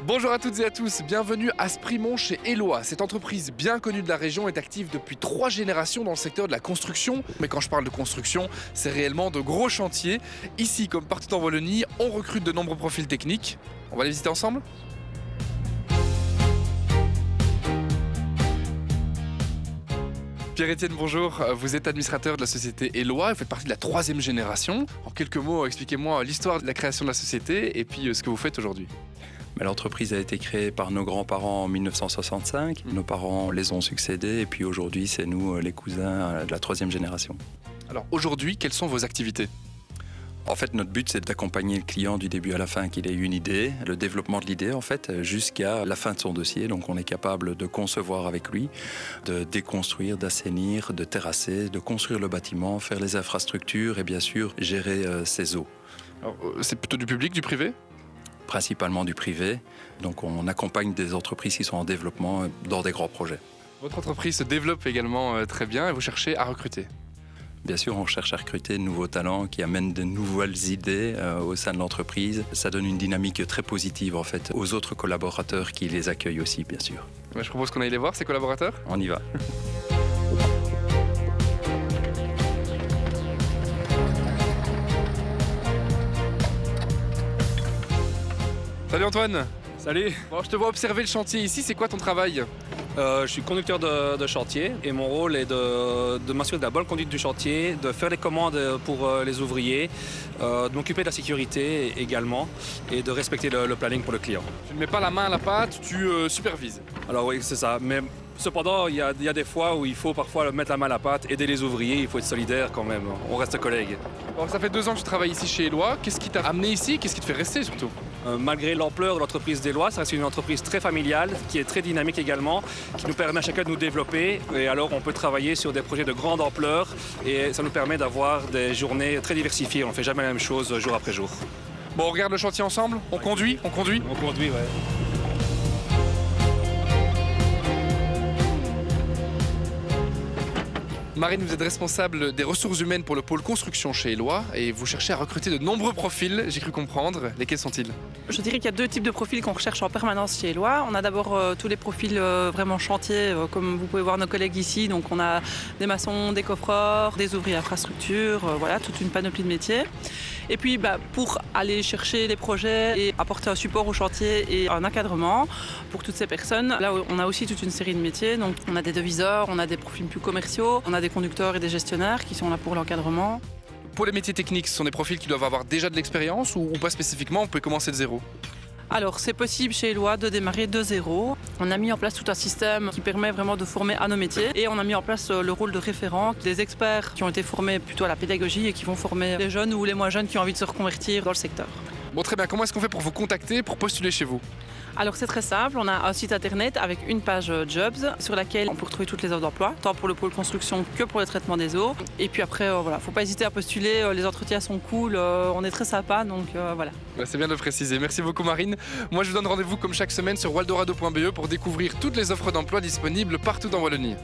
Bonjour à toutes et à tous, bienvenue à Sprimont chez Eloi. Cette entreprise bien connue de la région est active depuis 3 générations dans le secteur de la construction. Mais quand je parle de construction, c'est réellement de gros chantiers. Ici, comme partout en Wallonie, on recrute de nombreux profils techniques. On va les visiter ensemble ? Pierre-Étienne, bonjour. Vous êtes administrateur de la société Eloi, vous faites partie de la 3e génération. En quelques mots, expliquez-moi l'histoire de la création de la société et puis ce que vous faites aujourd'hui. L'entreprise a été créée par nos grands-parents en 1965. Nos parents les ont succédés et puis aujourd'hui, c'est nous, les cousins de la 3e génération. Alors aujourd'hui, quelles sont vos activités ? En fait, notre but, c'est d'accompagner le client du début à la fin, qu'il ait une idée, le développement de l'idée, en fait, jusqu'à la fin de son dossier. Donc, on est capable de concevoir avec lui, de déconstruire, d'assainir, de terrasser, de construire le bâtiment, faire les infrastructures et bien sûr, gérer ses eaux. C'est plutôt du public, du privé ? Principalement du privé. Donc, on accompagne des entreprises qui sont en développement dans des grands projets. Votre entreprise se développe également très bien et vous cherchez à recruter ? Bien sûr, on cherche à recruter de nouveaux talents qui amènent de nouvelles idées au sein de l'entreprise. Ça donne une dynamique très positive en fait aux autres collaborateurs qui les accueillent aussi, bien sûr. Je propose qu'on aille les voir, ces collaborateurs. On y va. Salut Antoine. Salut, Bon, je te vois observer le chantier ici, c'est quoi ton travail ? je suis conducteur de chantier et mon rôle est de m'assurer de la bonne conduite du chantier, de faire les commandes pour les ouvriers, de m'occuper de la sécurité également et de respecter le planning pour le client. Tu ne mets pas la main à la pâte, tu supervises. Alors oui, c'est ça, mais cependant, il y a des fois où il faut parfois mettre la main à la pâte, aider les ouvriers, il faut être solidaire quand même, on reste collègues. Bon, ça fait 2 ans que tu travailles ici chez Eloi, qu'est-ce qui t'a amené ici ? Qu'est-ce qui te fait rester surtout ? Malgré l'ampleur de l'entreprise d'Eloi, ça reste une entreprise très familiale, qui est très dynamique également, qui nous permet à chacun de nous développer. Et alors on peut travailler sur des projets de grande ampleur et ça nous permet d'avoir des journées très diversifiées. On ne fait jamais la même chose jour après jour. Bon, on regarde le chantier ensemble ? On conduit ? On conduit, ouais. Marine, vous êtes responsable des ressources humaines pour le pôle construction chez Eloi et vous cherchez à recruter de nombreux profils, j'ai cru comprendre. Lesquels sont-ils ? Je dirais qu'il y a 2 types de profils qu'on recherche en permanence chez Eloi. On a d'abord tous les profils vraiment chantiers, comme vous pouvez voir nos collègues ici. Donc on a des maçons, des coffreurs, des ouvriers infrastructures, voilà, toute une panoplie de métiers. Et puis pour aller chercher les projets et apporter un support au chantier et un encadrement pour toutes ces personnes, là on a aussi toute une série de métiers. Donc on a des deviseurs, on a des profils plus commerciaux, on a des conducteurs et des gestionnaires qui sont là pour l'encadrement. Pour les métiers techniques, ce sont des profils qui doivent avoir déjà de l'expérience ou pas spécifiquement, on peut commencer de zéro ? Alors c'est possible chez Eloi de démarrer de zéro. On a mis en place tout un système qui permet vraiment de former à nos métiers et on a mis en place le rôle de référent, des experts qui ont été formés plutôt à la pédagogie et qui vont former les jeunes ou les moins jeunes qui ont envie de se reconvertir dans le secteur. Bon, très bien, comment est-ce qu'on fait pour vous contacter, pour postuler chez vous ? Alors c'est très simple, on a un site internet avec une page Jobs sur laquelle on peut retrouver toutes les offres d'emploi, tant pour le pôle construction que pour le traitement des eaux. Et puis après, voilà, faut pas hésiter à postuler, les entretiens sont cool, on est très sympa, donc voilà. C'est bien de le préciser. Merci beaucoup Marine. Moi je vous donne rendez-vous comme chaque semaine sur waldorado.be pour découvrir toutes les offres d'emploi disponibles partout en Wallonie.